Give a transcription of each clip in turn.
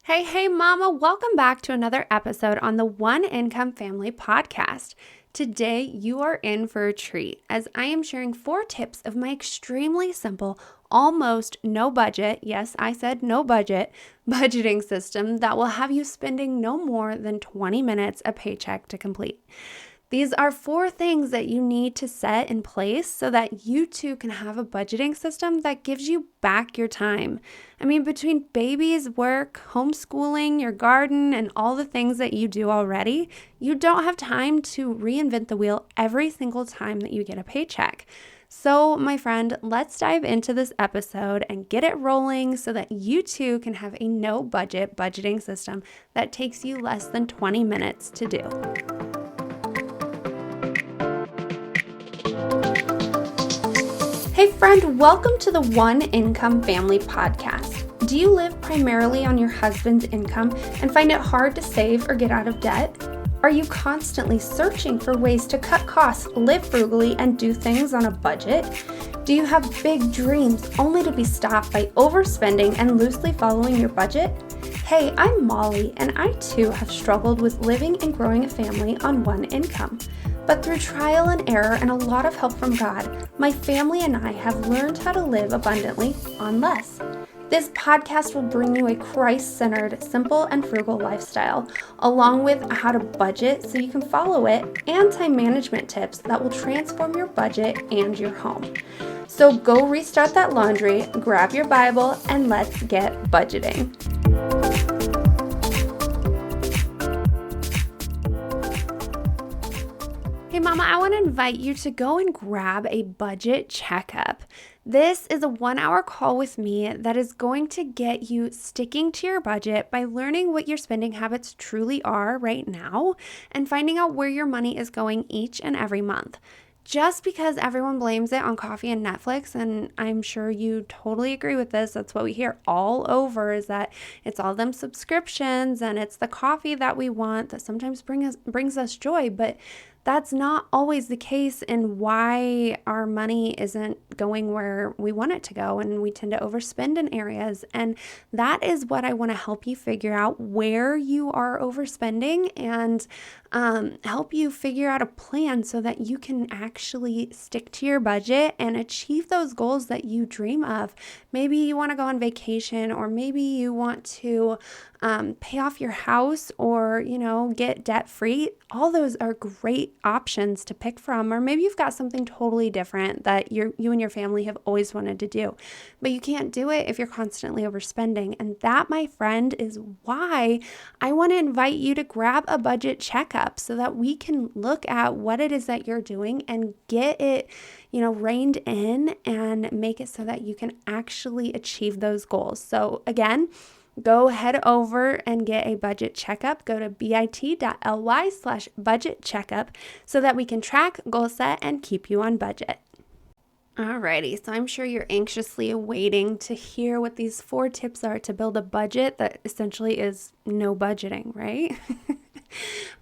Hey, mama, welcome back to another episode on the One Income Family podcast. Today, you are in for a treat as I am sharing 4 tips of my extremely simple, almost no budget, yes, I said no budget, budgeting system that will have you spending no more than 20 minutes a paycheck to complete. These are 4 things that you need to set in place so that you too can have a budgeting system that gives you back your time. I mean, between babies, work, homeschooling, your garden, and all the things that you do already, you don't have time to reinvent the wheel every single time that you get a paycheck. So, my friend, let's dive into this episode and get it rolling so that you too can have a no budget budgeting system that takes you less than 20 minutes to do. Hey friend, welcome to the One Income Family podcast. Do you live primarily on your husband's income and find it hard to save or get out of debt? Are you constantly searching for ways to cut costs, live frugally, and do things on a budget? Do you have big dreams only to be stopped by overspending and loosely following your budget? Hey, I'm Molly, and I too have struggled with living and growing a family on one income. But through trial and error and a lot of help from God, my family and I have learned how to live abundantly on less. This podcast will bring you a Christ-centered, simple, and frugal lifestyle, along with how to budget so you can follow it, and time management tips that will transform your budget and your home. So go restart that laundry, grab your Bible, and let's get budgeting. Hey mama, I want to invite you to go and grab a budget checkup. This is a 1-hour call with me that is going to get you sticking to your budget by learning what your spending habits truly are right now and finding out where your money is going each and every month. Just because everyone blames it on coffee and Netflix, and I'm sure you totally agree with this, that's what we hear all over, is that it's all them subscriptions and it's the coffee that we want that sometimes brings us joy, but that's not always the case in why our money isn't going where we want it to go, and we tend to overspend in areas. And that is what I want to help you figure out, where you are overspending, and help you figure out a plan so that you can actually stick to your budget and achieve those goals that you dream of. Maybe you want to go on vacation, or maybe you want to pay off your house, or, get debt free. All those are great options to pick from. Or maybe you've got something totally different that you and your family have always wanted to do, but you can't do it if you're constantly overspending. And that, my friend, is why I want to invite you to grab a budget checkup so that we can look at what it is that you're doing and get it, reined in and make it so that you can actually achieve those goals. So again, go head over and get a budget checkup. Go to bit.ly/budget checkup so that we can track, goal set, and keep you on budget. Alrighty, so I'm sure you're anxiously awaiting to hear what these 4 tips are to build a budget that essentially is no budgeting, right?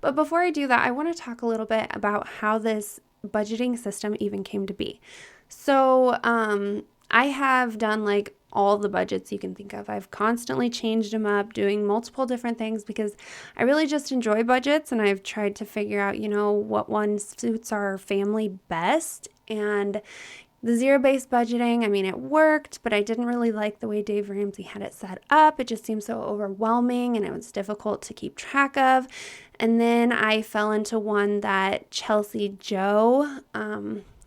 But before I do that, I want to talk a little bit about how this budgeting system even came to be. So I have done all the budgets you can think of. I've constantly changed them up, doing multiple different things because I really just enjoy budgets, and I've tried to figure out, what one suits our family best. And the zero-based budgeting, it worked, but I didn't really like the way Dave Ramsey had it set up. It just seemed so overwhelming, and it was difficult to keep track of. And then I fell into one that Chelsea Joe,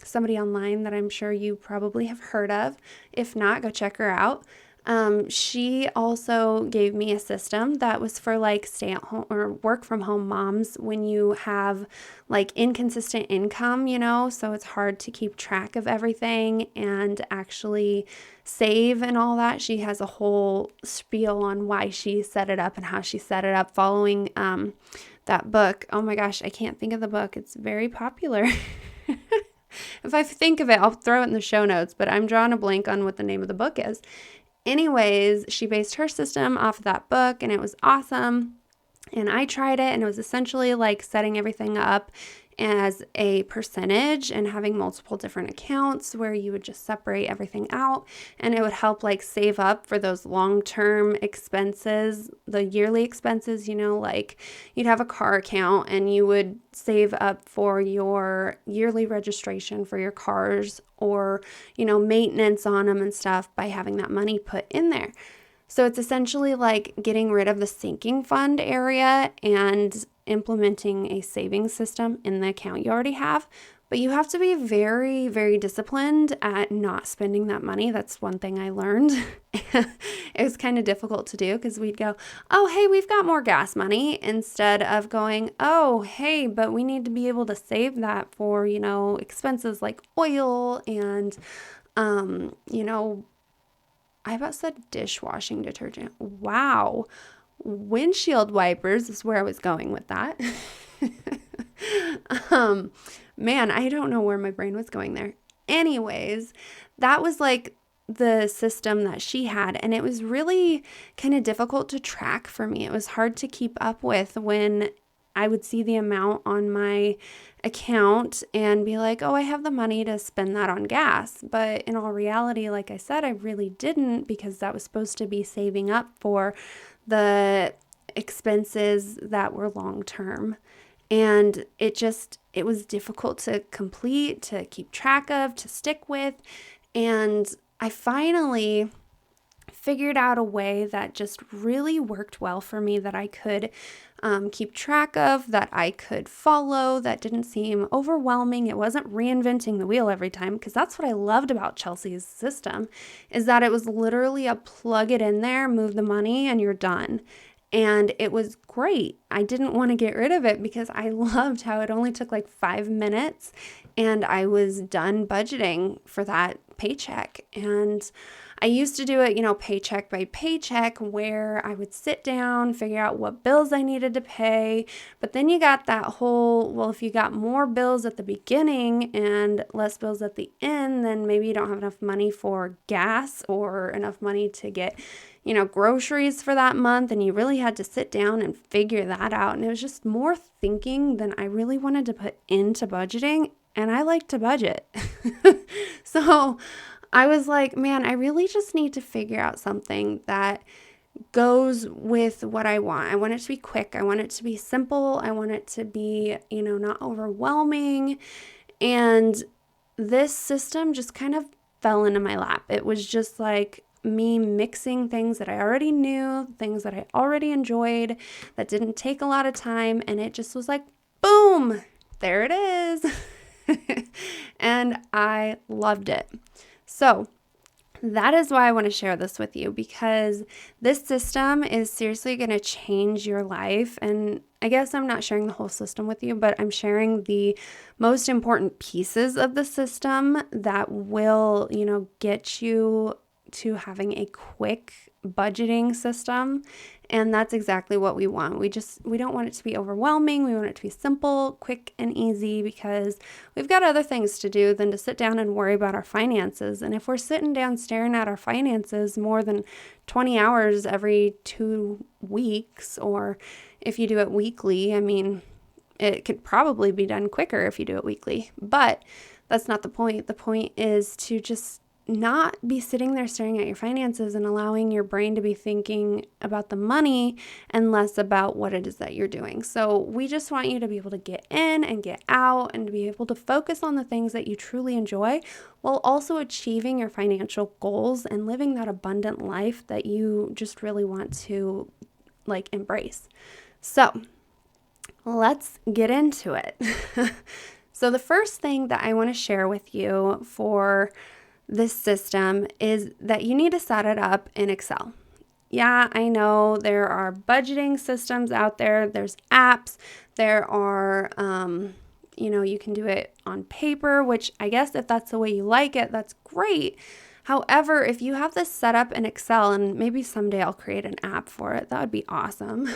somebody online that I'm sure you probably have heard of. If not, go check her out. She also gave me a system that was for stay at home or work from home moms when you have inconsistent income, so it's hard to keep track of everything and actually save and all that. She has a whole spiel on why she set it up and how she set it up following that book. Oh my gosh, I can't think of the book. It's very popular. If I think of it, I'll throw it in the show notes, but I'm drawing a blank on what the name of the book is. Anyways, she based her system off of that book, and it was awesome. And I tried it, and it was essentially like setting everything up as a percentage and having multiple different accounts where you would just separate everything out, and it would help like save up for those long-term expenses, the yearly expenses, like you'd have a car account and you would save up for your yearly registration for your cars or, maintenance on them and stuff by having that money put in there. So it's essentially like getting rid of the sinking fund area and implementing a savings system in the account you already have. But you have to be very, very disciplined at not spending that money. That's one thing I learned. It was kind of difficult to do because we'd go, oh, hey, we've got more gas money, instead of going, oh, hey, but we need to be able to save that for, expenses like oil and, I about said dishwashing detergent. Wow. Windshield wipers is where I was going with that. Man, I don't know where my brain was going there. Anyways, that was like the system that she had, and it was really kind of difficult to track for me. It was hard to keep up with when I would see the amount on my account and be like, oh, I have the money to spend that on gas. But in all reality, like I said, I really didn't, because that was supposed to be saving up for the expenses that were long term. And it was difficult to complete, to keep track of, to stick with. And I finally figured out a way that just really worked well for me, that I could keep track of, that I could follow, that didn't seem overwhelming. It wasn't reinventing the wheel every time, because that's what I loved about Chelsea's system, is that it was literally a plug it in there, move the money, and you're done. And it was great. I didn't want to get rid of it because I loved how it only took like 5 minutes and I was done budgeting for that paycheck. And I used to do it, paycheck by paycheck, where I would sit down, figure out what bills I needed to pay. But then you got that whole, well, if you got more bills at the beginning and less bills at the end, then maybe you don't have enough money for gas or enough money to get, groceries for that month. And you really had to sit down and figure that out. And it was just more thinking than I really wanted to put into budgeting. And I like to budget. So I was like, man, I really just need to figure out something that goes with what I want. I want it to be quick. I want it to be simple. I want it to be, not overwhelming. And this system just kind of fell into my lap. It was just like me mixing things that I already knew, things that I already enjoyed, that didn't take a lot of time. And it just was like, boom, there it is. And I loved it. So that is why I want to share this with you, because this system is seriously going to change your life. And I guess I'm not sharing the whole system with you, but I'm sharing the most important pieces of the system that will, get you to having a quick budgeting system. And that's exactly what we want. We don't want it to be overwhelming. We want it to be simple, quick, and easy, because we've got other things to do than to sit down and worry about our finances. And if we're sitting down staring at our finances more than 20 hours every 2 weeks, or if you do it weekly, it could probably be done quicker if you do it weekly. But that's not the point. The point is to just not be sitting there staring at your finances and allowing your brain to be thinking about the money and less about what it is that you're doing. So we just want you to be able to get in and get out and to be able to focus on the things that you truly enjoy, while also achieving your financial goals and living that abundant life that you just really want to embrace. So let's get into it. So the first thing that I want to share with you for this system is that you need to set it up in Excel. Yeah, I know there are budgeting systems out there. There's apps. There are, you can do it on paper, which I guess if that's the way you like it, that's great. However, if you have this set up in Excel, and maybe someday I'll create an app for it, that would be awesome.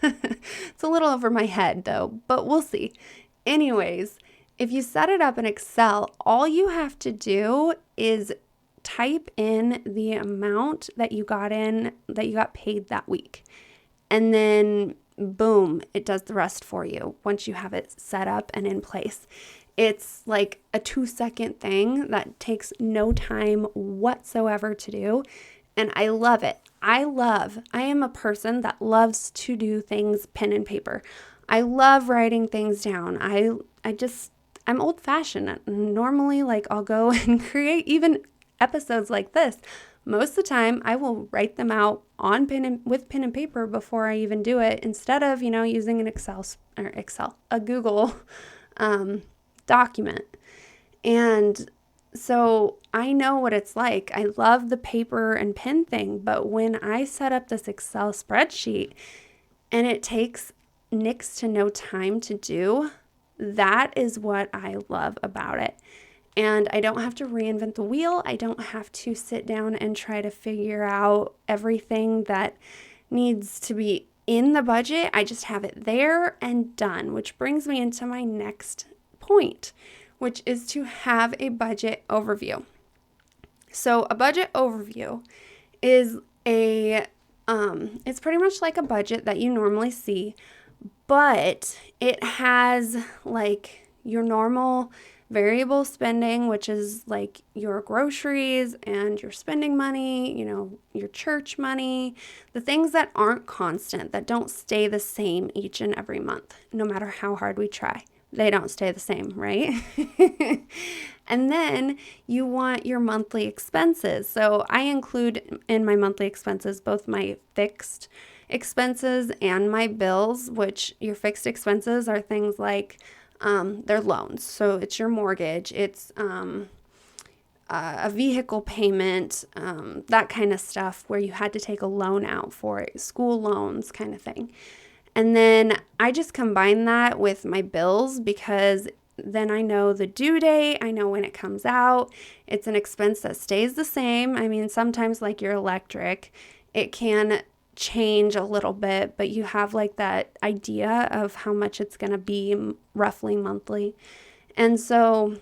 It's a little over my head though, but we'll see. Anyways, if you set it up in Excel, all you have to do is type in the amount that you got paid that week. And then boom, it does the rest for you once you have it set up and in place. It's like a 2-second thing that takes no time whatsoever to do. And I love it. I am a person that loves to do things pen and paper. I love writing things down. I'm old fashioned. Normally, like, I'll go and create even episodes like this. Most of the time, I will write them out on with pen and paper before I even do it, instead of, using a Google document. And so I know what it's like. I love the paper and pen thing, but when I set up this Excel spreadsheet and it takes next to no time to do, that is what I love about it. And I don't have to reinvent the wheel. I don't have to sit down and try to figure out everything that needs to be in the budget. I just have it there and done, which brings me into my next point, which is to have a budget overview. So a budget overview is it's pretty much like a budget that you normally see, but it has like your normal variable spending, which is like your groceries and your spending money, your church money, the things that aren't constant, that don't stay the same each and every month, no matter how hard we try. They don't stay the same, right? And then you want your monthly expenses. So I include in my monthly expenses both my fixed expenses and my bills, which your fixed expenses are things like they're loans. So it's your mortgage, it's a vehicle payment, that kind of stuff where you had to take a loan out for it, school loans kind of thing. And then I just combine that with my bills, because then I know the due date, I know when it comes out. It's an expense that stays the same. I mean, sometimes like your electric, it can change a little bit, but you have like that idea of how much it's going to be roughly monthly. And so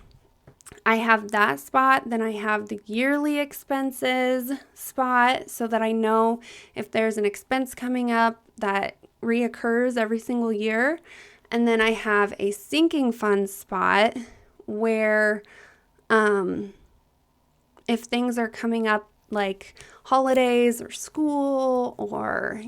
I have that spot. Then I have the yearly expenses spot, so that I know if there's an expense coming up that reoccurs every single year. And then I have a sinking fund spot where if things are coming up like holidays or school, or,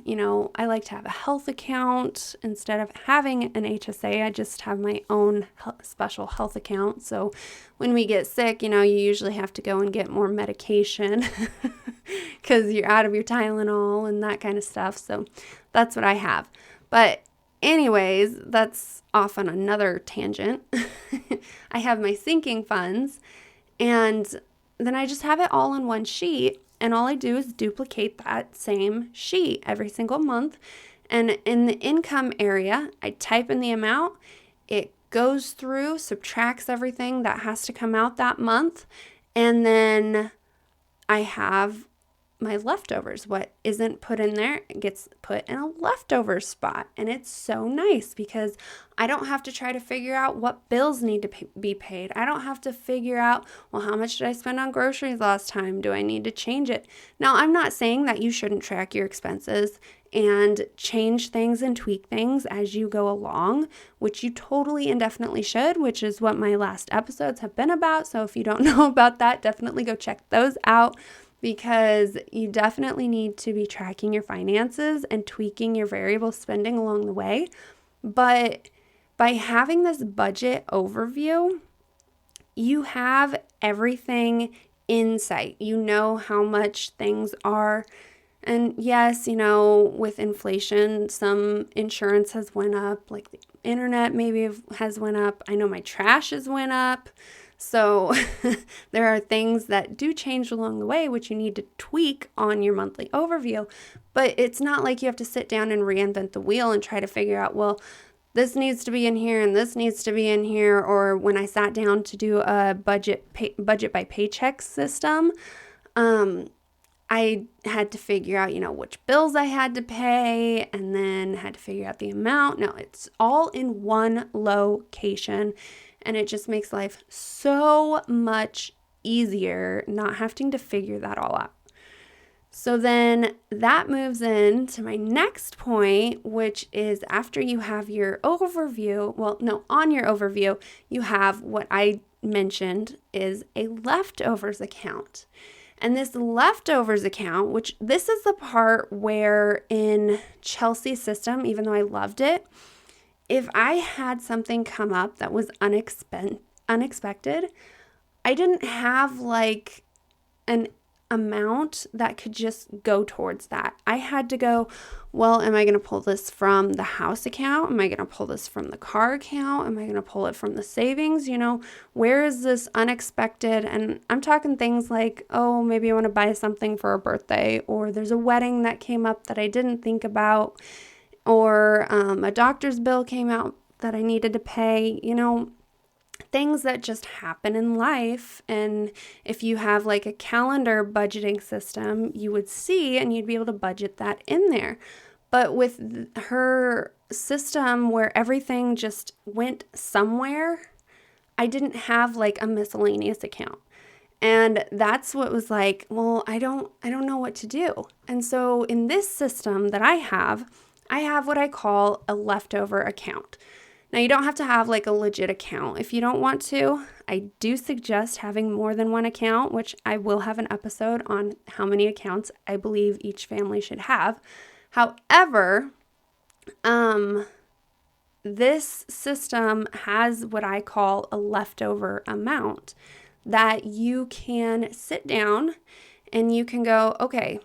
I like to have a health account. Instead of having an HSA, I just have my own special health account. So when we get sick, you usually have to go and get more medication because you're out of your Tylenol and that kind of stuff. So that's what I have. But anyways, that's off on another tangent. I have my sinking funds, and then I just have it all in one sheet, and all I do is duplicate that same sheet every single month. And in the income area, I type in the amount, it goes through, subtracts everything that has to come out that month, and then I have my leftovers. What isn't put in there gets put in a leftover spot. And it's so nice because I don't have to try to figure out what bills need to be paid. I don't have to figure out, well, how much did I spend on groceries last time? Do I need to change it? Now, I'm not saying that you shouldn't track your expenses and change things and tweak things as you go along, which you totally and definitely should, which is what my last episodes have been about. So if you don't know about that, definitely go check those out, because you definitely need to be tracking your finances and tweaking your variable spending along the way. But by having this budget overview, you have everything in sight. You know how much things are. And yes, with inflation, some insurance has went up, like the internet maybe has went up. I know my trash has went up. So there are things that do change along the way, which you need to tweak on your monthly overview. But it's not like you have to sit down and reinvent the wheel and try to figure out, well, this needs to be in here and this needs to be in here. Or when I sat down to do a budget by paycheck system, I had to figure out, which bills I had to pay, and then had to figure out the amount. No, it's all in one location. And it just makes life so much easier not having to figure that all out. So then that moves into my next point, which is after you have your overview, on your overview, you have what I mentioned is a leftovers account. And this leftovers account, which this is the part where in Chelsea's system, even though I loved it, if I had something come up that was unexpected, I didn't have like an amount that could just go towards that. I had to go, well, am I going to pull this from the house account? Am I going to pull this from the car account? Am I going to pull it from the savings? Where is this unexpected? And I'm talking things like, oh, maybe I want to buy something for a birthday, or there's a wedding that came up that I didn't think about, or a doctor's bill came out that I needed to pay, things that just happen in life. And if you have like a calendar budgeting system, you would see and you'd be able to budget that in there. But with her system where everything just went somewhere, I didn't have like a miscellaneous account. And that's what was like, well, I don't know what to do. And so in this system that I have what I call a leftover account. Now, you don't have to have like a legit account. If you don't want to, I do suggest having more than one account, which I will have an episode on how many accounts I believe each family should have. However, this system has what I call a leftover amount that you can sit down and you can go, okay,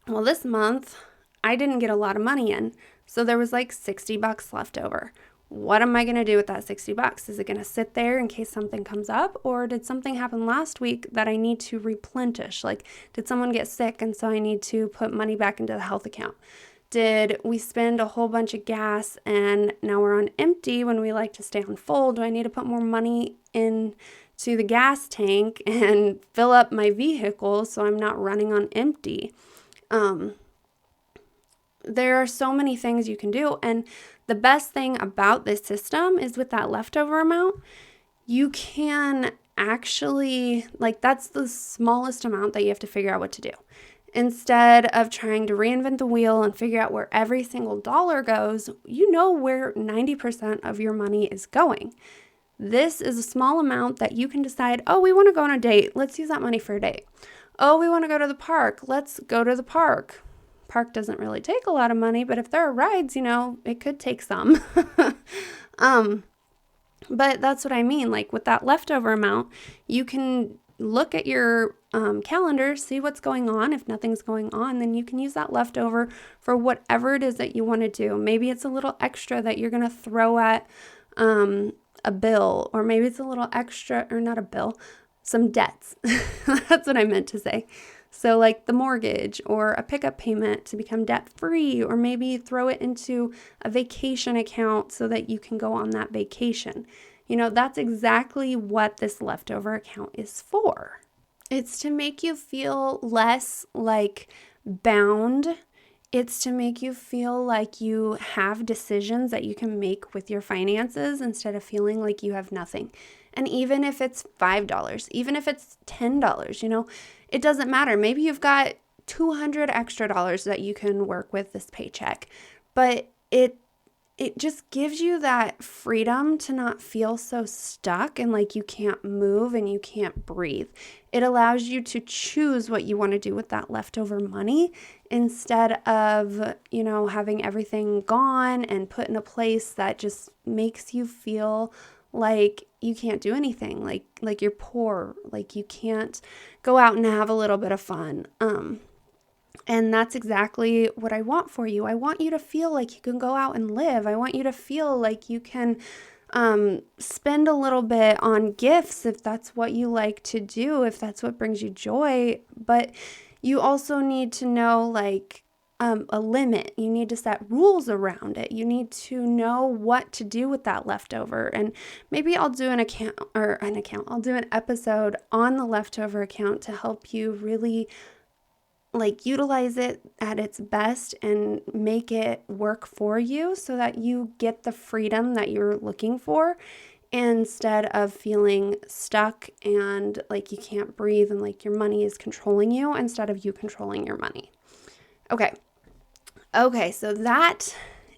well, this month I didn't get a lot of money in, so there was like $60 left over. What am I going to do with that $60? Is it going to sit there in case something comes up? Or did something happen last week that I need to replenish? Like, did someone get sick and so I need to put money back into the health account? Did we spend a whole bunch of gas and now we're on empty when we like to stay on full? Do I need to put more money into the gas tank and fill up my vehicle so I'm not running on empty? There are so many things you can do. And the best thing about this system is with that leftover amount, you can actually, that's the smallest amount that you have to figure out what to do. Instead of trying to reinvent the wheel and figure out where every single dollar goes, you know where 90% of your money is going. This is a small amount that you can decide, oh, we want to go on a date. Let's use that money for a date. Oh, we want to go to the park. Let's go to the park. Park doesn't really take a lot of money, but if there are rides, it could take some. But that's what I mean. Like with that leftover amount, you can look at your calendar, see what's going on. If nothing's going on, then you can use that leftover for whatever it is that you want to do. Maybe it's a little extra that you're going to throw at a bill, or maybe it's a little extra, or not a bill, some debts. That's what I meant to say. So like the mortgage or a pickup payment to become debt free, or maybe throw it into a vacation account so that you can go on that vacation. That's exactly what this leftover account is for. It's to make you feel less like bound. It's to make you feel like you have decisions that you can make with your finances instead of feeling like you have nothing. And even if it's $5, even if it's $10, it doesn't matter. Maybe you've got $200 extra that you can work with this paycheck, but it just gives you that freedom to not feel so stuck and like you can't move and you can't breathe. It allows you to choose what you want to do with that leftover money instead of, having everything gone and put in a place that just makes you feel like you can't do anything, like you're poor, like you can't go out and have a little bit of fun. And that's exactly what I want for you. I want you to feel like you can go out and live. I want you to feel like you can spend a little bit on gifts if that's what you like to do, if that's what brings you joy. But you also need to know a limit. You need to set rules around it. You need to know what to do with that leftover. And maybe I'll do I'll do an episode on the leftover account to help you really utilize it at its best and make it work for you so that you get the freedom that you're looking for instead of feeling stuck and like you can't breathe and like your money is controlling you instead of you controlling your money. Okay, so that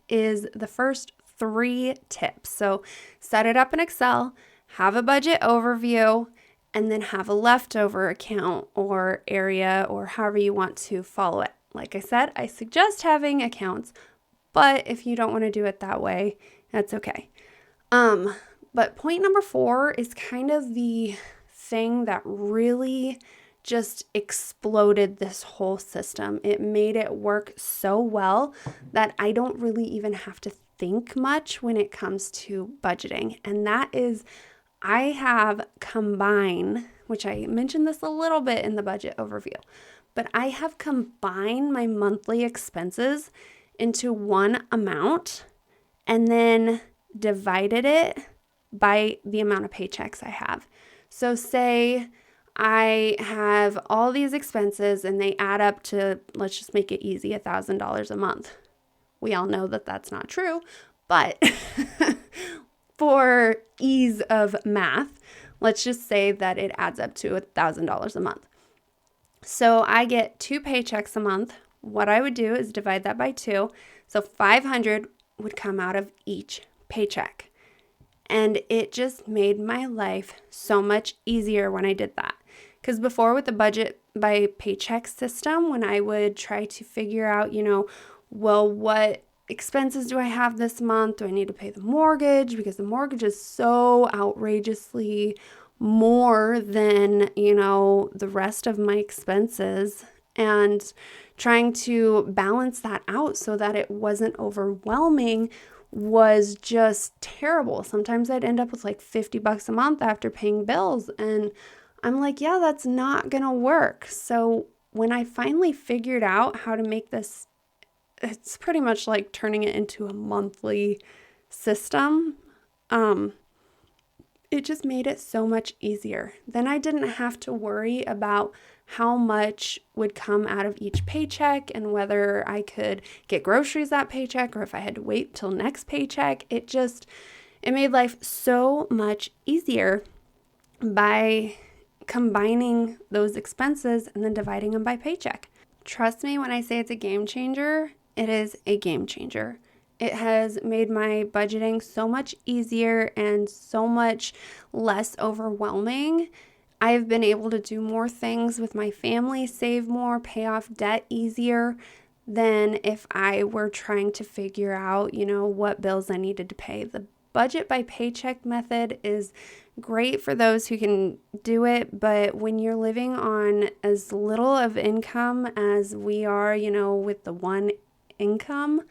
is the first 3 tips. So set it up in Excel, have a budget overview, and then have a leftover account or area or however you want to follow it. Like I said, I suggest having accounts, but if you don't want to do it that way, that's okay. But point number 4 is kind of the thing that really just exploded this whole system. It made it work so well that I don't really even have to think much when it comes to budgeting. And that is, I have combined, which I mentioned this a little bit in the budget overview, but I have combined my monthly expenses into one amount and then divided it by the amount of paychecks I have. So say I have all these expenses and they add up to, let's just make it easy, $1,000 a month. We all know that that's not true, but for ease of math, let's just say that it adds up to $1,000 a month. So I get 2 paychecks a month. What I would do is divide that by 2. So 500 would come out of each paycheck. And it just made my life so much easier when I did that. Because before with the budget by paycheck system, when I would try to figure out, well, what expenses do I have this month? Do I need to pay the mortgage? Because the mortgage is so outrageously more than, the rest of my expenses. And trying to balance that out so that it wasn't overwhelming was just terrible. Sometimes I'd end up with like $50 a month after paying bills. And I'm like, yeah, that's not going to work. So when I finally figured out how to make this, it's pretty much like turning it into a monthly system. It just made it so much easier. Then I didn't have to worry about how much would come out of each paycheck and whether I could get groceries that paycheck or if I had to wait till next paycheck. It made life so much easier by combining those expenses and then dividing them by paycheck. Trust me when I say it's a game changer, it is a game changer. It has made my budgeting so much easier and so much less overwhelming. I've been able to do more things with my family, save more, pay off debt easier than if I were trying to figure out, what bills I needed to pay. The budget by paycheck method is great for those who can do it, but when you're living on as little of income as we are, with the one income,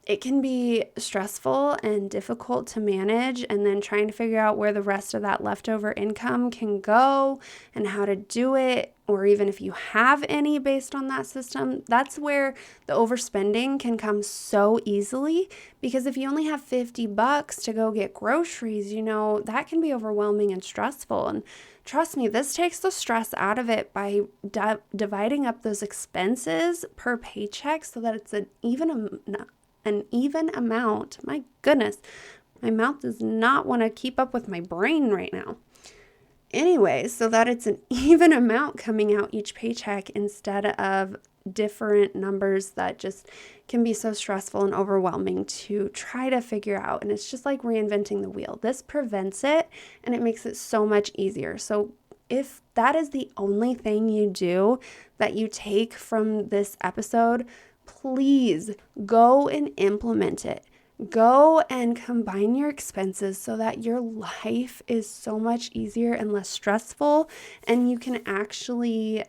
it can be stressful and difficult to manage, and then trying to figure out where the rest of that leftover income can go and how to do it, or even if you have any based on that system, that's where the overspending can come so easily. Because if you only have $50 to go get groceries, that can be overwhelming and stressful. And trust me, this takes the stress out of it by dividing up those expenses per paycheck so that it's an even amount. My goodness, my mouth does not want to keep up with my brain right now. Anyway, so that it's an even amount coming out each paycheck instead of different numbers that just can be so stressful and overwhelming to try to figure out. And it's just like reinventing the wheel. This prevents it and it makes it so much easier. So if that is the only thing you do that you take from this episode, please go and implement it. Go and combine your expenses so that your life is so much easier and less stressful, and you can actually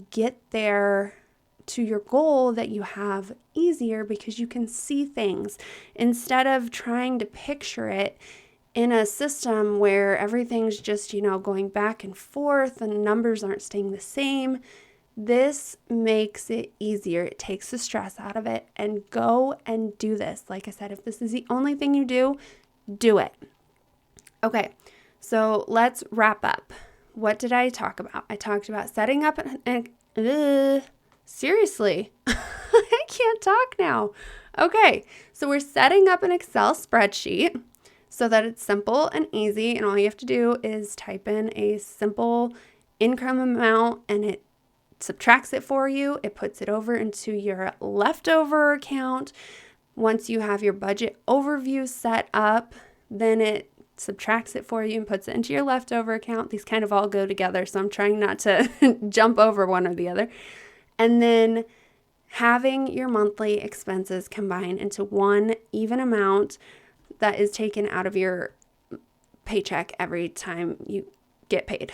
get there to your goal that you have easier because you can see things instead of trying to picture it in a system where everything's just, going back and forth and numbers aren't staying the same. This makes it easier. It takes the stress out of it, and go and do this. Like I said, if this is the only thing you do it. Okay, so let's wrap up. What did I talk about? I talked about setting up seriously, I can't talk now. Okay, so we're setting up an Excel spreadsheet. so that it's simple and easy, and all you have to do is type in a simple income amount and it subtracts it for you. It puts it over into your leftover account. Once you have your budget overview set up, then it subtracts it for you and puts it into your leftover account. These kind of all go together, so I'm trying not to jump over one or the other. And then having your monthly expenses combined into one even amount that is taken out of your paycheck every time you get paid.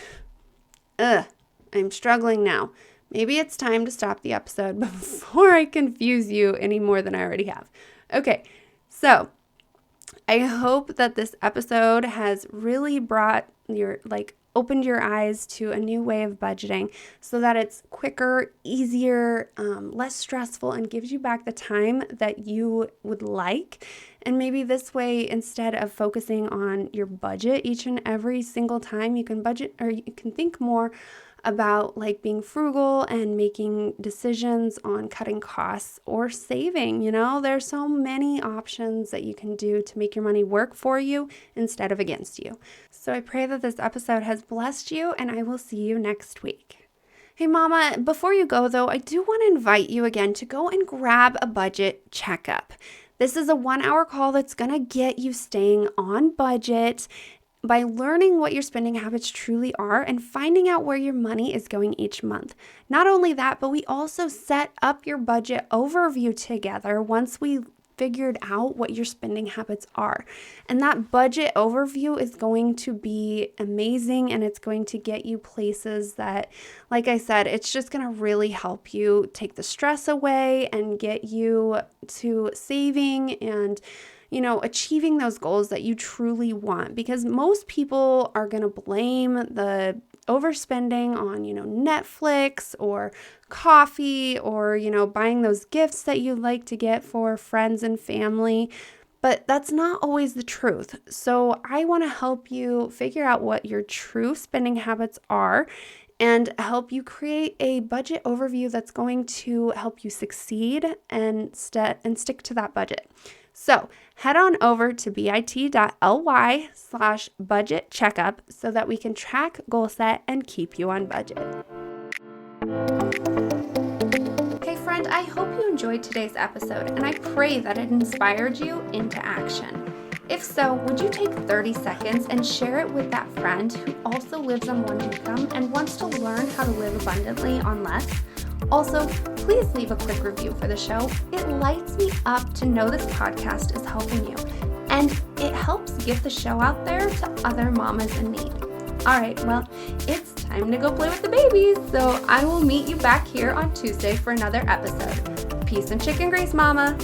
I'm struggling now. Maybe it's time to stop the episode before I confuse you any more than I already have. Okay, so I hope that this episode has really opened your eyes to a new way of budgeting so that it's quicker, easier, less stressful, and gives you back the time that you would like. And maybe this way, instead of focusing on your budget each and every single time, you can budget, or you can think more about being frugal and making decisions on cutting costs or saving. There's so many options that you can do to make your money work for you instead of against you. So I pray that this episode has blessed you, and I will see you next week. Hey Mama, before you go though, I do want to invite you again to go and grab a budget checkup. This is a 1-hour call that's going to get you staying on budget by learning what your spending habits truly are and finding out where your money is going each month. Not only that, but we also set up your budget overview together once we figured out what your spending habits are. And that budget overview is going to be amazing, and it's going to get you places that, like I said, it's just going to really help you take the stress away and get you to saving and achieving those goals that you truly want. Because most people are going to blame the overspending on, Netflix or coffee or, buying those gifts that you like to get for friends and family. But that's not always the truth. So I want to help you figure out what your true spending habits are and help you create a budget overview that's going to help you succeed and stick to that budget. So head on over to bit.ly/budget checkup so that we can track, goal set, and keep you on budget. Hey friend, I hope you enjoyed today's episode, and I pray that it inspired you into action. If so, would you take 30 seconds and share it with that friend who also lives on one income and wants to learn how to live abundantly on less? Also, please leave a quick review for the show. It lights me up to know this podcast is helping you, and it helps get the show out there to other mamas in need. All right, well, it's time to go play with the babies, so I will meet you back here on Tuesday for another episode. Peace and chicken grease, Mama.